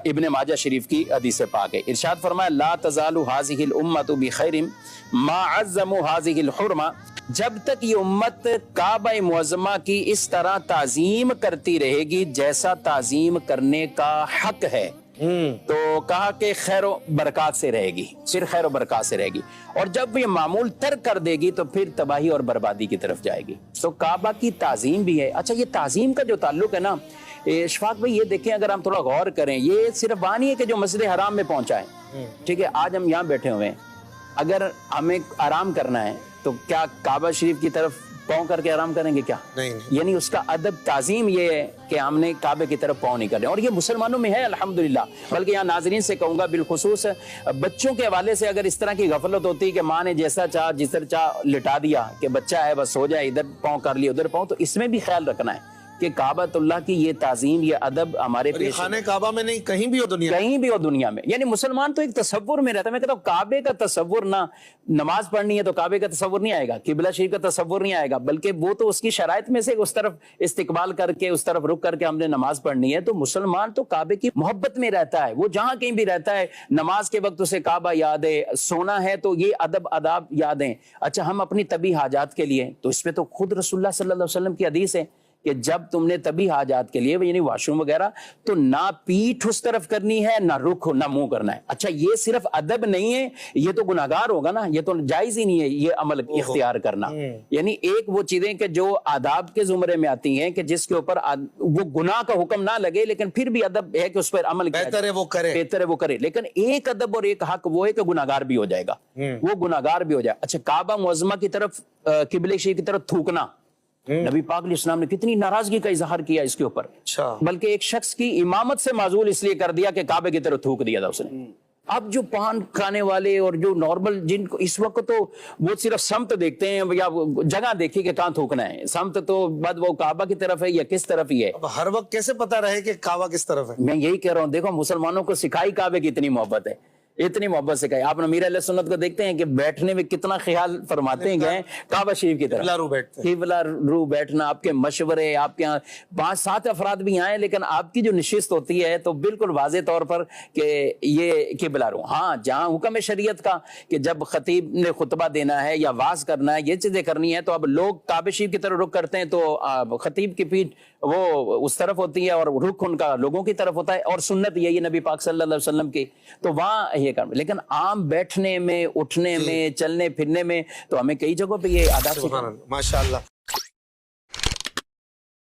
ابن ماجہ شریف کی حدیث پاک ہے، ارشاد فرمایا لا تزال هذه الامة بخير ما عظموا هذه الحرمة، جب تک یہ امت کعبہ معظمہ کی اس طرح تعظیم کرتی رہے گی جیسا تعظیم کرنے کا حق ہے، تو کہا کہ خیر و برکات سے رہے گی، پھر خیر و برکات سے رہے گی، اور جب یہ معمول ترک کر دے گی تو پھر تباہی اور بربادی کی طرف جائے گی۔ تو کعبہ کی تعظیم بھی ہے۔ اچھا، یہ تعظیم کا جو تعلق ہے نا اشفاق بھائی، یہ دیکھیں اگر ہم تھوڑا غور کریں، یہ صرف وہاں نہیں ہے کہ جو مسجد حرام میں پہنچا ہے، ٹھیک ہے، آج ہم یہاں بیٹھے ہوئے ہیں، اگر ہمیں آرام کرنا ہے تو کیا کعبہ شریف کی طرف پاؤں کر کے آرام کریں گے؟ کیا نہیں، یعنی اس کا ادب تعظیم یہ ہے کہ ہم نے کعبے کی طرف پاؤں نہیں کرنے، اور یہ مسلمانوں میں ہے الحمدللہ۔ بلکہ یہاں ناظرین سے کہوں گا بالخصوص بچوں کے حوالے سے، اگر اس طرح کی غفلت ہوتی ہے کہ ماں نے جیسا چاہ جس طرح چاہ لٹا دیا کہ بچہ ہے بس سو جائے، ادھر پاؤں کر لیا ادھر پاؤں، تو اس میں بھی خیال رکھنا ہے کہ کعبۃ اللہ کی یہ تعظیم، یہ ادب ہمارے پیش خانہ کعبہ میں نہیں، کہیں بھی ہو دنیا میں۔ یعنی مسلمان تو ایک تصور میں رہتا ہے۔ میں کہتا ہوں کعبے کا تصور نہ، نماز پڑھنی ہے تو کعبے کا تصور نہیں آئے گا، قبلہ شریف کا تصور نہیں آئے گا، بلکہ وہ تو اس کی شرائط میں سے اس طرف استقبال کر کے اس طرف رک کر کے ہم نے نماز پڑھنی ہے۔ تو مسلمان تو کعبے کی محبت میں رہتا ہے، وہ جہاں کہیں بھی رہتا ہے نماز کے وقت اسے کعبہ یاد ہے، سونا ہے تو یہ ادب آداب یاد ہیں۔ اچھا، ہم اپنی طبی حاجات کے لیے تو اس پہ تو خود رسول اللہ صلی اللہ علیہ وسلم کی حدیث ہے کہ جب تم نے طبی حاجات کے لیے یعنی واش روم وغیرہ تو نہ پیٹھ اس طرف کرنی ہے، نہ رخ، نہ منہ کرنا ہے۔ اچھا، یہ صرف ادب نہیں ہے، یہ تو گناہگار ہوگا نا، یہ تو جائز ہی نہیں ہے یہ عمل اختیار کرنا۔ یعنی ایک وہ چیزیں کہ جو آداب کے زمرے میں آتی ہیں کہ جس کے اوپر وہ گناہ کا حکم نہ لگے لیکن پھر بھی ادب ہے کہ اس پر عمل کیا بہتر ہے وہ کرے، لیکن ایک ادب اور ایک حق وہ ہے کہ گناہگار بھی ہو جائے گا، وہ گناہگار بھی ہو جائے۔ اچھا، کعبہ معظمہ کی طرف، قبلہ شریف کی طرف تھوکنا، نبی پاک علیہ السلام نے کتنی ناراضگی کا اظہار کیا اس کے اوپر، بلکہ ایک شخص کی امامت سے معزول اس لیے کر دیا کہ کعبے کی طرف تھوک دیا تھا اس نے۔ اب جو پان کھانے والے اور جو نارمل جن کو اس وقت تو وہ صرف سمت دیکھتے ہیں یا جگہ دیکھی کہ کہاں تھوکنا ہے، سمت تو بعد وہ کعبہ کی طرف ہے یا کس طرف ہی ہے۔ اب ہر وقت کیسے پتہ رہے کہ کعبہ کس طرف ہے؟ میں یہی کہہ رہا ہوں، دیکھو مسلمانوں کو سکھائی کعبے کی اتنی محبت ہے، اتنی محبت سے کہا۔ آپ امیر علیہ سنت کو دیکھتے ہیں کہ بیٹھنے میں کتنا خیال فرماتے ہیں کعبہ شریف کی طرف، قبلہ رو بیٹھنا، آپ کے مشورے، آپ کے یہاں 5-7 افراد بھی آئیں لیکن آپ کی جو نشست ہوتی ہے تو بالکل واضح طور پر کہ یہ قبلہ رو۔ ہاں، جہاں حکم شریعت کا کہ جب خطیب نے خطبہ دینا ہے یا واعظ کرنا ہے، یہ چیزیں کرنی ہے تو اب لوگ کعبہ شریف کی طرف رخ کرتے ہیں تو خطیب کی پیٹھ وہ اس طرف ہوتی ہے اور رخ ان کا لوگوں کی طرف ہوتا ہے، اور سنت یہ نبی پاک صلی اللہ علیہ وسلم کی، تو وہاں یہ کرنا۔ لیکن عام بیٹھنے میں، اٹھنے میں، چلنے پھرنے میں تو ہمیں کئی جگہوں پہ یہ آداب ماشاءاللہ۔